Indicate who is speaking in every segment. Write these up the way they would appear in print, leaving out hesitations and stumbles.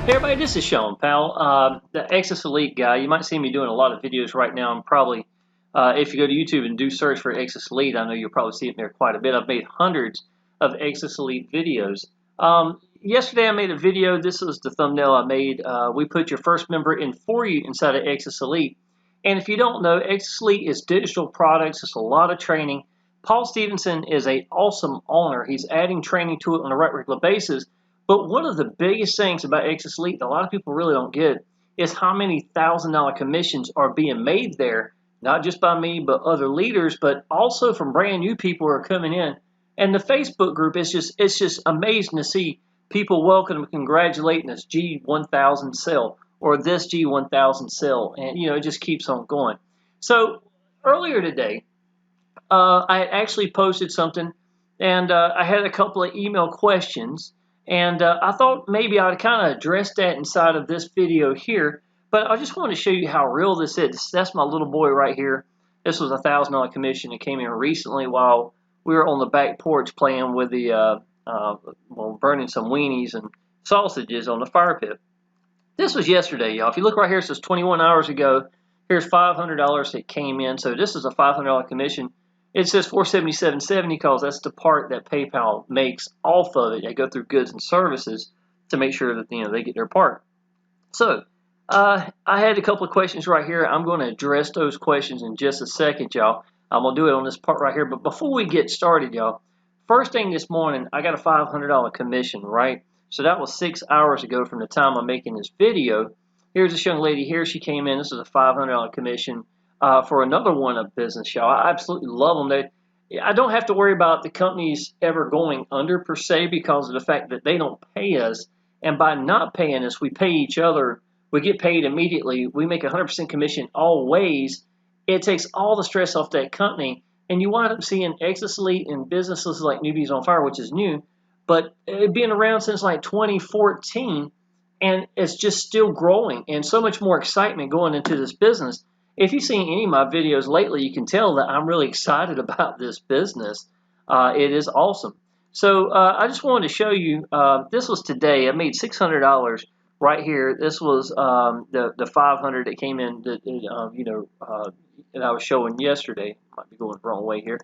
Speaker 1: Hey everybody, this is Shawn Powell, the Exitus Elite guy. You might see me doing a lot of videos right now. I'm probably, if you go to YouTube and do search for Exitus Elite, I know you'll probably see it there quite a bit. I've made hundreds of Exitus Elite videos. Yesterday I made a video. This was the thumbnail I made. We put your first member in for you inside of Exitus Elite. And if you don't know, Exitus Elite is digital products. It's a lot of training. Paul Stevenson is an awesome owner. He's adding training to it on a regular basis. But one of the biggest things about Exitus Elite that a lot of people really don't get is how many $1,000 commissions are being made there, not just by me, but other leaders, but also from brand new people who are coming in. And the Facebook group is just amazing to see people welcome and congratulating us G1000 sell or this G1000 sell, and it just keeps on going. So earlier today, I actually posted something, and I had a couple of email questions. And I thought maybe I'd kind of address that inside of this video here, but I just want to show you how real this is. That's my little boy right here. This was a $1,000 commission that came in recently while we were on the back porch playing with the, burning some weenies and sausages on the fire pit. This was yesterday, y'all. If you look right here, it says 21 hours ago. Here's $500 that came in. So this is a $500 commission. It says $477.70 because that's the part that PayPal makes off of it. They go through goods and services to make sure that they get their part. So I had a couple of questions right here. I'm going to address those questions in just a second, y'all. I'm going to do it on this part right here. But before we get started, y'all, first thing this morning, I got a $500 commission, right? So that was 6 hours ago from the time I'm making this video. Here's this young lady here. She came in. This is a $500 commission. For another one of business, y'all. I absolutely love them. I don't have to worry about the companies ever going under per se because of the fact that they don't pay us. And by not paying us, we pay each other. We get paid immediately. We make 100% commission always. It takes all the stress off that company. And you wind up seeing Exitus Elite and businesses like Newbies on Fire, which is new, but it's been around since like 2014. And it's just still growing and so much more excitement going into this business. If you've seen any of my videos lately, you can tell that I'm really excited about this business. It is awesome. So I just wanted to show you, this was today. I made $600 right here. This was the 500 that came in that, that I was showing yesterday. Might be going the wrong way here.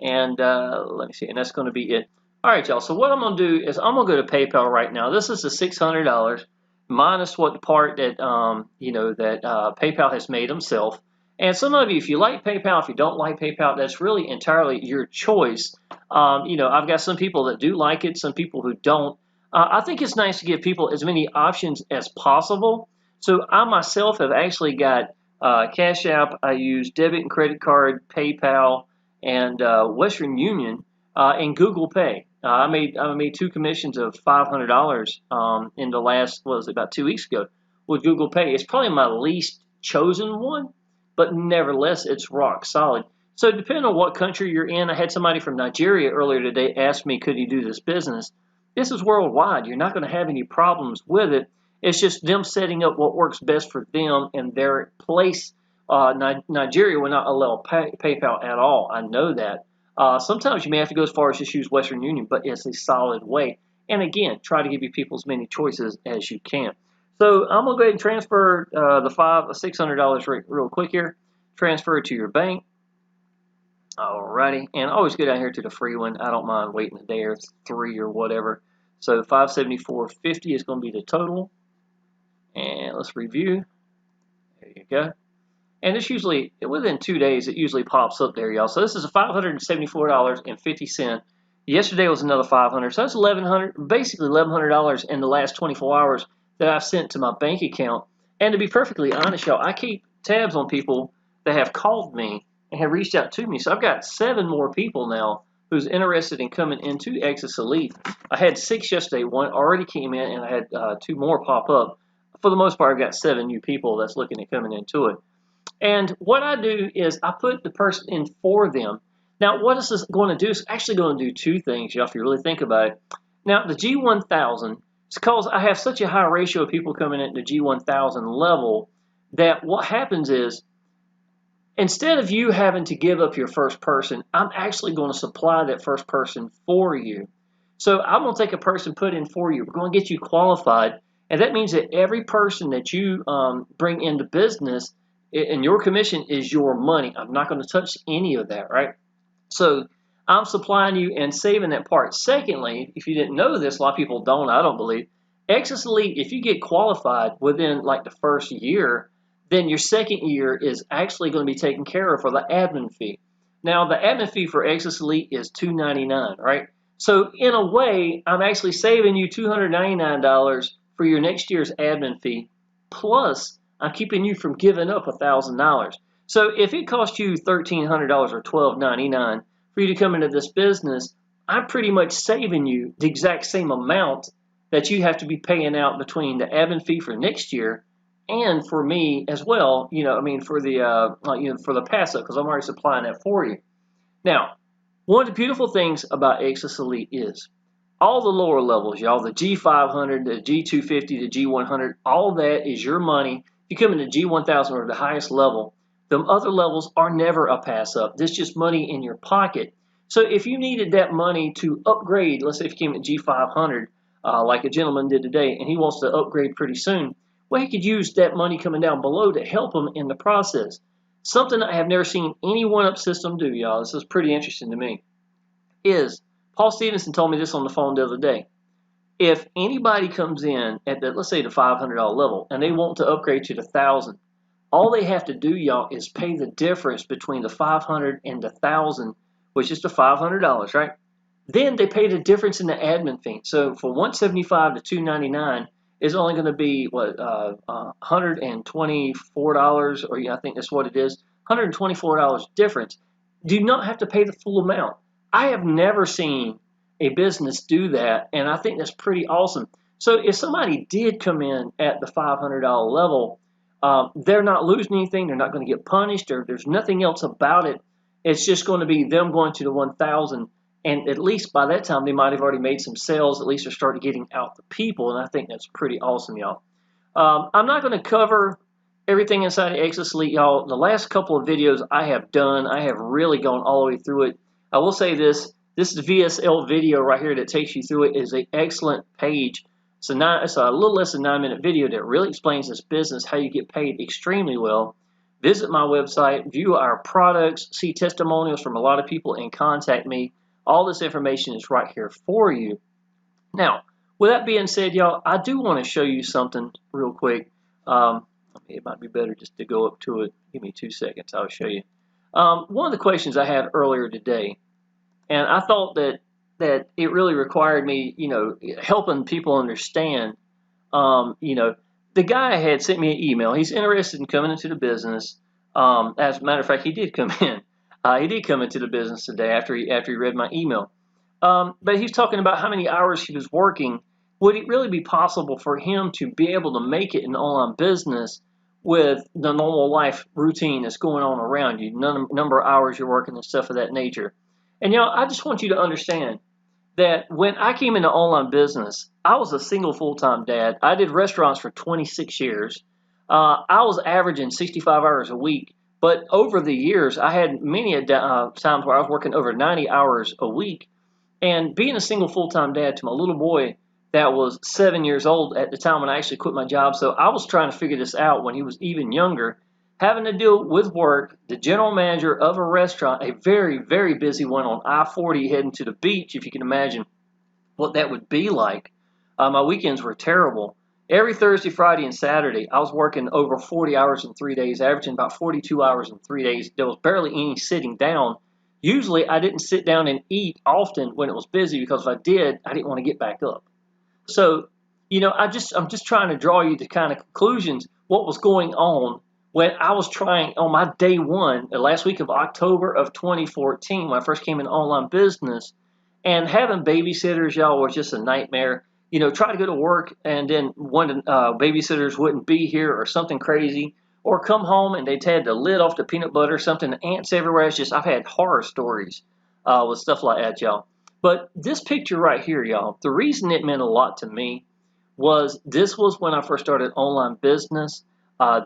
Speaker 1: And let me see, and that's going to be it. All right, y'all. So what I'm going to do is I'm going to go to PayPal right now. This is the $600. Minus what part that PayPal has made themselves. And some of you, if you like PayPal, if you don't like PayPal, that's really entirely your choice. I've got some people that do like it, some people who don't. I think it's nice to give people as many options as possible. So I myself have actually got Cash App. I use debit and credit card, PayPal, and Western Union, and Google Pay. I made two commissions of $500 in the last, about 2 weeks ago with Google Pay. It's probably my least chosen one, but nevertheless, it's rock solid. So depending on what country you're in, I had somebody from Nigeria earlier today ask me, could he do this business? This is worldwide. You're not going to have any problems with it. It's just them setting up what works best for them and their place. Nigeria will not allow PayPal at all. I know that. Sometimes you may have to go as far as just use Western Union, but it's a solid way. And again, try to give you people as many choices as you can. So I'm going to go ahead and transfer the $600 real quick here. Transfer it to your bank. Alrighty. And always go down here to the free one. I don't mind waiting a day or three or whatever. So $574.50 is going to be the total. And let's review. There you go. And it's usually, within 2 days, it usually pops up there, y'all. So this is $574.50. Yesterday was another $500. So that's basically $1,100 in the last 24 hours that I've sent to my bank account. And to be perfectly honest, y'all, I keep tabs on people that have called me and have reached out to me. So I've got 7 more people now who's interested in coming into Exitus Elite. I had 6 yesterday. 1 already came in, and I had 2 more pop up. For the most part, I've got 7 new people that's looking at coming into it. And what I do is I put the person in for them. Now, what is this going to do? It's actually going to do 2 things, y'all, if you really think about it. Now, the G1000, it's because I have such a high ratio of people coming at the G1000 level that what happens is, instead of you having to give up your first person, I'm actually going to supply that first person for you. So I'm going to take a person put in for you. We're going to get you qualified. And that means that every person that you bring into business, and your commission is your money. I'm not going to touch any of that, right? So I'm supplying you and saving that part. Secondly, if you didn't know this, a lot of people don't, I don't believe, Exitus Elite, if you get qualified within like the first year, then your second year is actually going to be taken care of for the admin fee. Now, the admin fee for Exitus Elite is $299, right? So in a way, I'm actually saving you $299 for your next year's admin fee, plus I'm keeping you from giving up $1,000. So if it costs you $1,300 or $1,299 for you to come into this business, I'm pretty much saving you the exact same amount that you have to be paying out between the admin fee for next year and for me as well. I mean, for the for the pass up, because I'm already supplying that for you. Now, one of the beautiful things about Exitus Elite is all the lower levels, y'all, the G500, the G250, the G100, all that is your money. If you come into G1000 or the highest level, them other levels are never a pass up. This is just money in your pocket. So if you needed that money to upgrade, let's say if you came at G500, like a gentleman did today, and he wants to upgrade pretty soon, well, he could use that money coming down below to help him in the process. Something I have never seen any one-up system do, y'all, this is pretty interesting to me, is Paul Stevenson told me this on the phone the other day. If anybody comes in at the, let's say the $500 level, and they want to upgrade to the 1,000, all they have to do, y'all, is pay the difference between the 500 and the 1,000, which is the $500, right? Then they pay the difference in the admin fee. So for $175 to $299 is only going to be what $124, or I think that's what it is, $124 difference. Do not have to pay the full amount. I have never seen a business do that, and I think that's pretty awesome. So if somebody did come in at the $500 level, they're not losing anything. They're not going to get punished, or there's nothing else about it. It's just going to be them going to the 1,000, and at least by that time they might have already made some sales. At least they're starting getting out the people, and I think that's pretty awesome, y'all. I'm not going to cover everything inside of Exitus Elite, y'all. The last couple of videos I have done, I have really gone all the way through it. I will say this. This is the VSL video right here that takes you through it. It is an excellent page. It's a little less than 9-minute video that really explains this business, how you get paid extremely well. Visit my website, view our products, see testimonials from a lot of people, and contact me. All this information is right here for you. Now, with that being said, y'all, I do want to show you something real quick. It might be better just to go up to it. Give me 2 seconds. I'll show you. One of the questions I had earlier today, and I thought that it really required me, helping people understand. The guy had sent me an email. He's interested in coming into the business. As a matter of fact, he did come in. He did come into the business today after he read my email. But he's talking about how many hours he was working. Would it really be possible for him to be able to make it an online business with the normal life routine that's going on around you, number of hours you're working and stuff of that nature? And I just want you to understand that when I came into online business, I was a single full-time dad. I did restaurants for 26 years. I was averaging 65 hours a week. But over the years, I had many times where I was working over 90 hours a week. And being a single full-time dad to my little boy that was 7 years old at the time when I actually quit my job. So I was trying to figure this out when he was even younger, having to deal with work, the general manager of a restaurant, a very, very busy one on I-40 heading to the beach, if you can imagine what that would be like. My weekends were terrible. Every Thursday, Friday, and Saturday, I was working over 40 hours in 3 days, averaging about 42 hours in 3 days. There was barely any sitting down. Usually, I didn't sit down and eat often when it was busy, because if I did, I didn't want to get back up. So, I'm just trying to draw you to kind of conclusions what was going on when I was trying on my day one, the last week of October of 2014, when I first came in online business, and having babysitters, y'all, was just a nightmare. Try to go to work, and then one of the babysitters wouldn't be here or something crazy, or come home and they'd had the lid off the peanut butter or something, ants everywhere. It's just, I've had horror stories with stuff like that, y'all. But this picture right here, y'all, the reason it meant a lot to me was this was when I first started online business.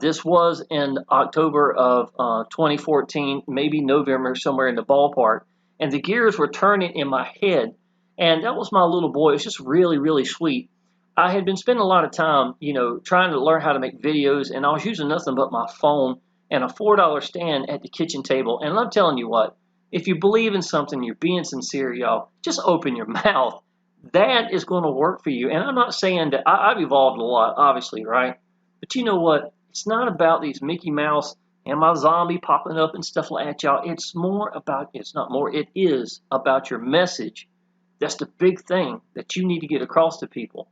Speaker 1: This was in October of 2014, maybe November, somewhere in the ballpark. And the gears were turning in my head. And that was my little boy. It was just really, really sweet. I had been spending a lot of time, trying to learn how to make videos, and I was using nothing but my phone and a $4 stand at the kitchen table. And I'm telling you what, if you believe in something, you're being sincere, y'all, just open your mouth. That is going to work for you. And I'm not saying that I've evolved a lot, obviously, right? But you know what? It's not about these Mickey Mouse and my zombie popping up and stuff like that, y'all. It's not more, it is about your message. That's the big thing that you need to get across to people.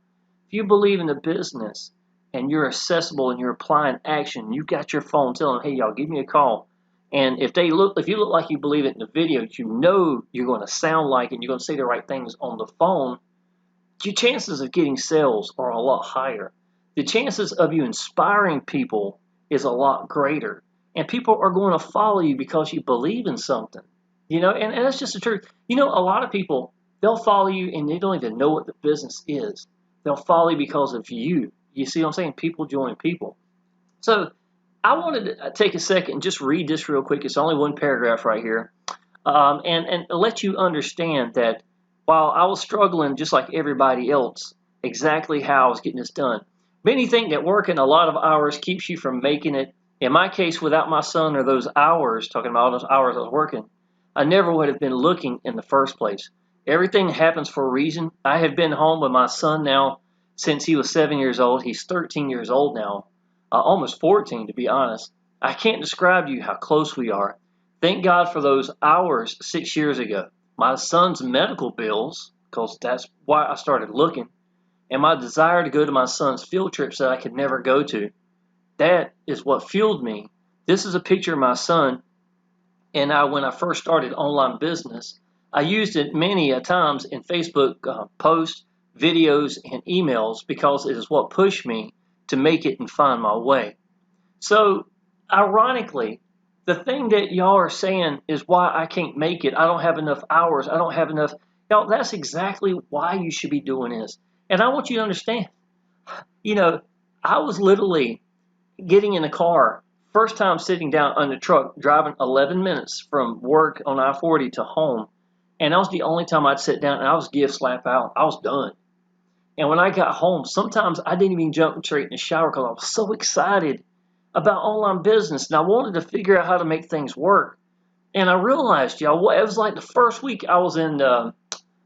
Speaker 1: If you believe in the business and you're accessible and you're applying action, you got your phone telling them, hey, y'all, give me a call. And if you look like you believe it in the video, you know you're going to sound like it and you're going to say the right things on the phone, your chances of getting sales are a lot higher. The chances of you inspiring people is a lot greater. And people are going to follow you because you believe in something. And that's just the truth. A lot of people, they'll follow you and they don't even know what the business is. They'll follow you because of you. You see what I'm saying? People join people. So I wanted to take a second and just read this real quick. It's only one paragraph right here. And let you understand that while I was struggling just like everybody else, exactly how I was getting this done. Many think that working a lot of hours keeps you from making it. In my case, without my son or those hours, talking about all those hours I was working, I never would have been looking in the first place. Everything happens for a reason. I have been home with my son now since he was 7 years old. He's 13 years old now, almost 14 to be honest. I can't describe to you how close we are. Thank God for those hours 6 years ago. My son's medical bills, because that's why I started looking, and my desire to go to my son's field trips that I could never go to. That is what fueled me. This is a picture of my son, and when I first started online business, I used it many a times in Facebook posts, videos, and emails because it is what pushed me to make it and find my way. So, ironically, the thing that y'all are saying is why I can't make it. I don't have enough hours. I don't have enough. Y'all, that's exactly why you should be doing this. And I want you to understand, I was literally getting in the car, first time sitting down on the truck, driving 11 minutes from work on I-40 to home. And that was the only time I'd sit down and I was give slap out. I was done. And when I got home, sometimes I didn't even jump straight in the shower because I was so excited about online business, and I wanted to figure out how to make things work. And I realized, y'all, it was like the first week I was in the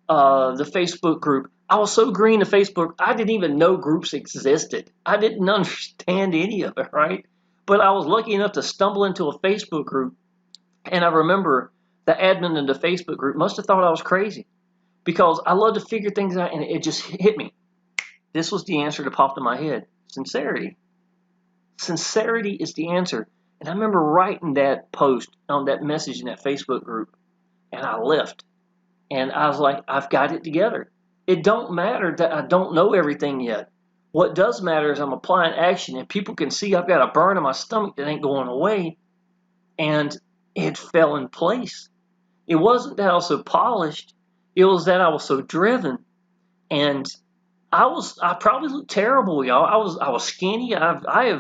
Speaker 1: Facebook group. I was so green to Facebook, I didn't even know groups existed. I didn't understand any of it, right? But I was lucky enough to stumble into a Facebook group, and I remember the admin in the Facebook group must have thought I was crazy because I love to figure things out, and it just hit me. This was the answer that popped in my head: sincerity. Sincerity is the answer. And I remember writing that post on that message in that Facebook group, and I left. And I was like, I've got it together. It don't matter that I don't know everything yet. What does matter is I'm applying action, and people can see I've got a burn in my stomach that ain't going away. And it fell in place. It wasn't that I was so polished. It was that I was so driven. And I probably looked terrible, y'all. I was skinny. I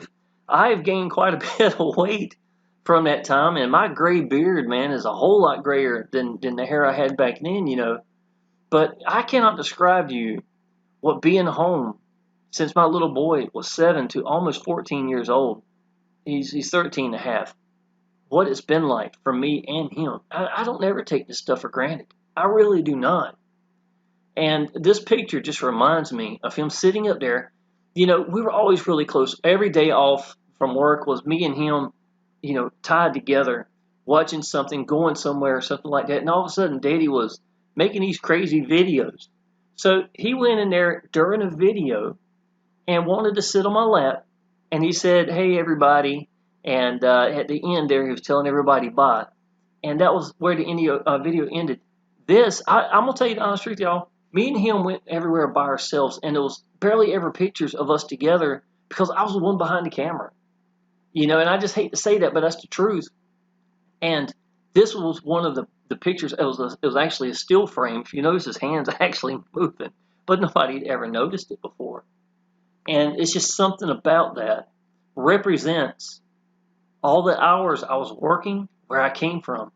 Speaker 1: have gained quite a bit of weight from that time, and my gray beard, man, is a whole lot grayer than the hair I had back then, But I cannot describe to you what being home since my little boy was 7 to almost 14 years old. He's 13 and a half. What it's been like for me and him. I don't ever take this stuff for granted. I really do not. And this picture just reminds me of him sitting up there. We were always really close. Every day off from work was me and him, tied together, watching something, going somewhere, something like that. And all of a sudden, Daddy was making these crazy videos. So he went in there during a video and wanted to sit on my lap. And he said, hey, everybody. And at the end there, he was telling everybody bye. And that was where the video ended. I'm going to tell you the honest truth, y'all. Me and him went everywhere by ourselves, and there was barely ever pictures of us together because I was the one behind the camera. And I just hate to say that, but that's the truth. And this was one of the pictures. It was actually a still frame. If you notice, his hands actually moving, but nobody had ever noticed it before. And it's just something about that represents all the hours I was working, where I came from.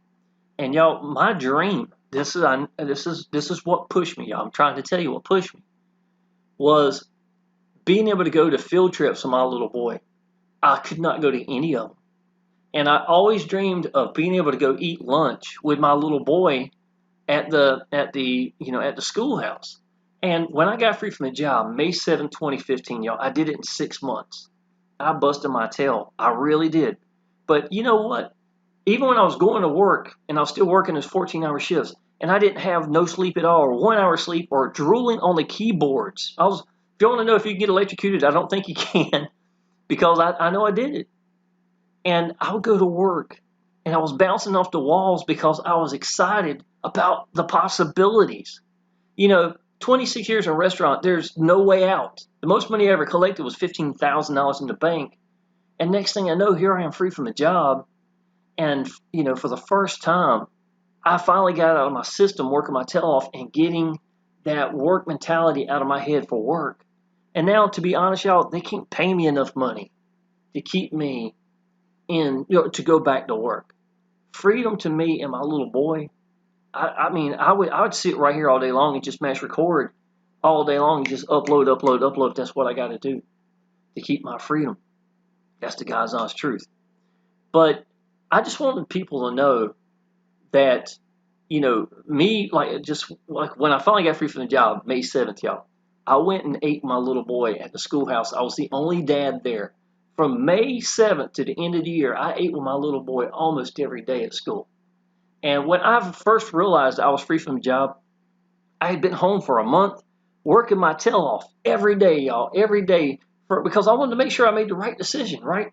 Speaker 1: And y'all, my dream, this is what pushed me, y'all. I'm trying to tell you what pushed me, was being able to go to field trips with my little boy, I could not go to any of them. And I always dreamed of being able to go eat lunch with my little boy at the schoolhouse. And when I got free from the job, May 7, 2015, y'all, I did it in 6 months. I busted my tail. I really did. But you know what? Even when I was going to work and I was still working those 14-hour shifts, and I didn't have no sleep at all, or 1 hour sleep, or drooling on the keyboards. If you want to know if you can get electrocuted, I don't think you can, because I know I did it. And I would go to work, and I was bouncing off the walls because I was excited about the possibilities. 26 years in a restaurant, there's no way out. The most money I ever collected was $15,000 in the bank. And next thing I know, here I am free from a job. And, for the first time, I finally got out of my system, working my tail off and getting that work mentality out of my head for work. And now, to be honest, y'all, they can't pay me enough money to keep me to go back to work. Freedom to me and my little boy, I would sit right here all day long and just mash record all day long and just upload. That's what I got to do to keep my freedom. That's the God's honest truth. But I just wanted people to know that, me, just like when I finally got free from the job, May 7th, y'all, I went and ate my little boy at the schoolhouse. I was the only dad there. From May 7th to the end of the year, I ate with my little boy almost every day at school. And when I first realized I was free from the job, I had been home for a month, working my tail off every day, y'all, every day, because I wanted to make sure I made the right decision, right?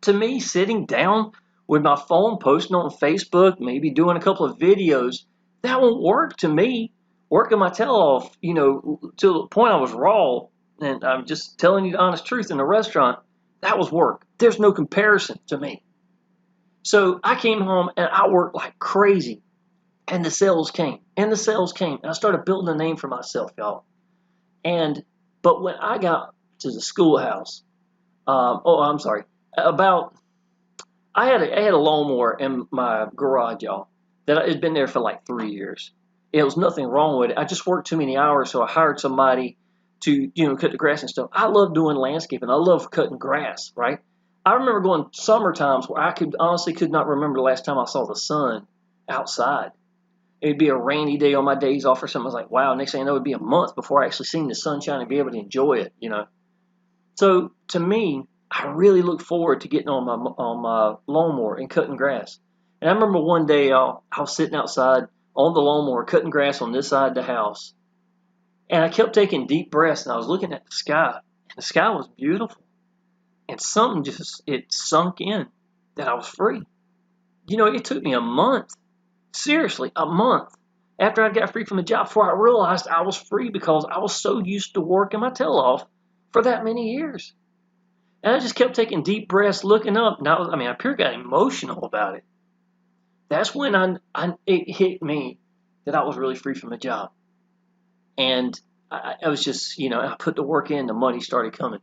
Speaker 1: To me, sitting down with my phone, posting on Facebook, maybe doing a couple of videos, that won't work to me. Working my tail off, to the point I was raw, and I'm just telling you the honest truth in the restaurant, that was work. There's no comparison to me. So I came home and I worked like crazy. And the sales came. And I started building a name for myself, y'all. But when I got to the schoolhouse, I'm sorry, I had a lawnmower in my garage, y'all, that had been there for like 3 years. It was nothing wrong with it. I just worked too many hours, so I hired somebody to, cut the grass and stuff. I love doing landscaping. I love cutting grass, right? I remember going summer times where I honestly could not remember the last time I saw the sun outside. It'd be a rainy day on my days off or something. I was like, wow, next thing I know, it'd be a month before I actually seen the sunshine and be able to enjoy it, So to me, I really look forward to getting on my lawnmower and cutting grass. And I remember one day, y'all, I was sitting outside on the lawnmower cutting grass on this side of the house. And I kept taking deep breaths, and I was looking at the sky. And the sky was beautiful. And something it sunk in that I was free. It took me a month, seriously, a month, after I got free from the job before I realized I was free, because I was so used to working my tail off for that many years. And I just kept taking deep breaths, looking up. And I pure got emotional about it. That's when it hit me that I was really free from the job. And I was just, I put the work in, the money started coming.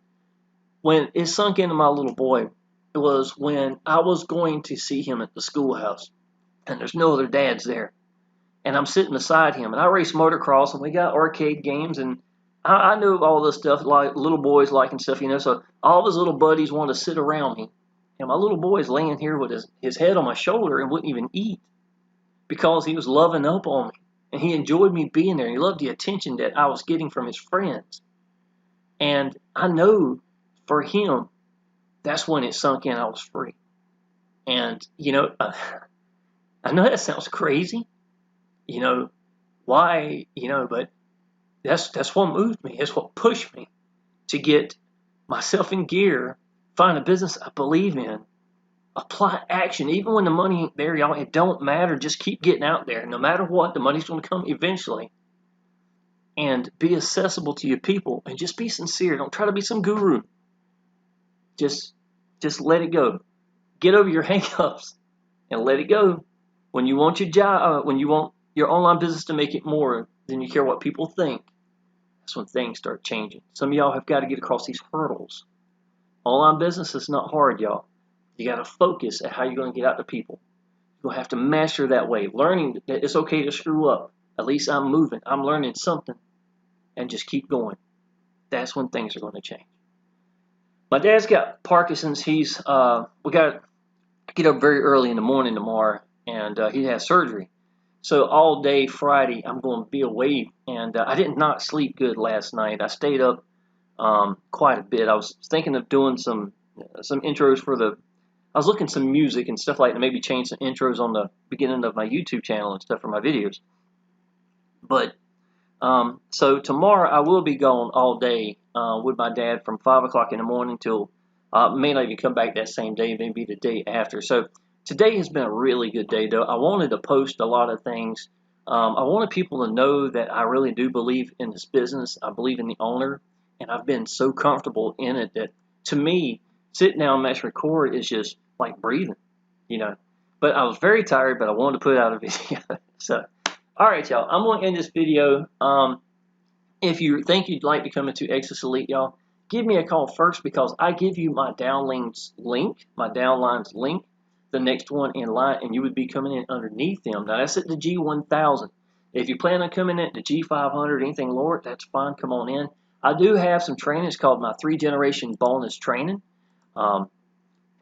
Speaker 1: When it sunk into my little boy, it was when I was going to see him at the schoolhouse. And there's no other dads there. And I'm sitting beside him. And I race motocross, and we got arcade games, and I knew all this stuff, like little boys liking stuff, so all of his little buddies wanted to sit around me. And my little boy is laying here with his head on my shoulder and wouldn't even eat because he was loving up on me. And he enjoyed me being there. He loved the attention that I was getting from his friends. And I know for him, that's when it sunk in I was free. And, I know that sounds crazy, why, but that's what moved me. That's what pushed me to get myself in gear, find a business I believe in, apply action. Even when the money ain't there, y'all, it don't matter. Just keep getting out there. No matter what, the money's going to come eventually. And be accessible to your people, and just be sincere. Don't try to be some guru. Just let it go. Get over your hang-ups and let it go. When you want your job, when you want your online business to make it more than you care what people think, that's when things start changing. Some of y'all have got to get across these hurdles. Online business is not hard, y'all. You got to focus at how you're going to get out to people. You're going to have to master that way. Learning that it's okay to screw up. At least I'm moving. I'm learning something. And just keep going. that's when things are going to change. My dad's got Parkinson's. He's we got to get up very early in the morning tomorrow, and he has surgery. So all day Friday, I'm going to be away, and I did not sleep good last night. I stayed up quite a bit. I was thinking of doing some intros for the. I was looking some music and stuff like that, maybe change some intros on the beginning of my YouTube channel and stuff for my videos. But so tomorrow I will be gone all day with my dad from 5 o'clock in the morning till may not even come back that same day, maybe the day after. So today has been a really good day, though. I wanted to post a lot of things. I wanted people to know that I really do believe in this business. I believe in the owner, and I've been so comfortable in it that, to me, sitting down and match record is just like breathing, you know. But I was very tired, but I wanted to put out a video. So, all right, y'all. I'm going to end this video. If you think you'd like to come into Exitus Elite, y'all, give me a call first, because I give you my downlines link, the next one in line, and you would be coming in underneath them. Now, that's at the G1000. If you plan on coming in at the G500, anything lower, that's fine. Come on in. I do have some training. It's called my 3-generation bonus training.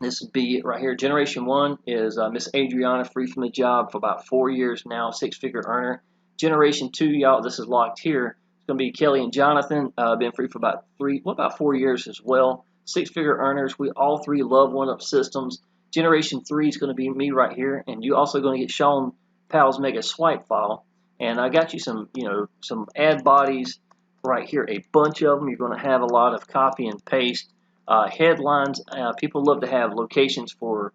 Speaker 1: This would be right here. Generation 1 is Miss Adriana, free from the job for about 4 years now, 6-figure earner. Generation 2, y'all, this is locked here. It's going to be Kelly and Jonathan, been free for about 4 years as well. 6-figure earners. We all three love one-up systems. Generation 3 is going to be me right here, and you also going to get Shawn Powell's mega swipe file. And I got you some, some ad bodies right here, a bunch of them. You're going to have a lot of copy and paste. Headlines, people love to have locations for,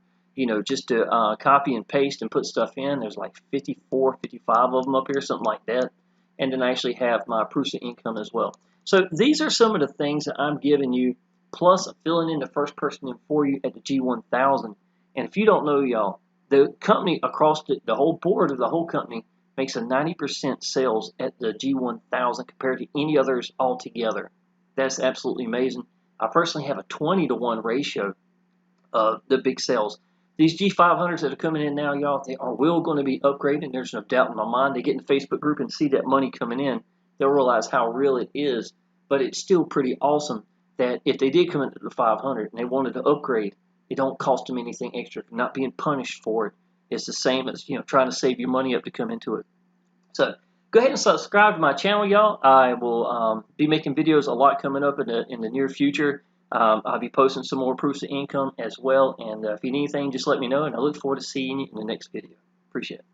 Speaker 1: just to copy and paste and put stuff in. There's like 54, 55 of them up here, something like that. And then I actually have my proofs of income as well. So these are some of the things that I'm giving you, plus filling in the first person in for you at the G1000. And if you don't know, y'all, the company across the whole board of the whole company makes a 90% sales at the G1000 compared to any others altogether. That's absolutely amazing. I personally have a 20-to-1 ratio of the big sales. These G500s that are coming in now, y'all, they are going to be upgraded. There's no doubt in my mind. They get in the Facebook group and see that money coming in. They'll realize how real it is. But it's still pretty awesome that if they did come into the 500 and they wanted to upgrade, it don't cost them anything extra. They're not being punished for it. It's the same as, trying to save your money up to come into it. So go ahead and subscribe to my channel, y'all. I will be making videos a lot coming up in the near future. I'll be posting some more proofs of income as well. And if you need anything, just let me know. And I look forward to seeing you in the next video. Appreciate it.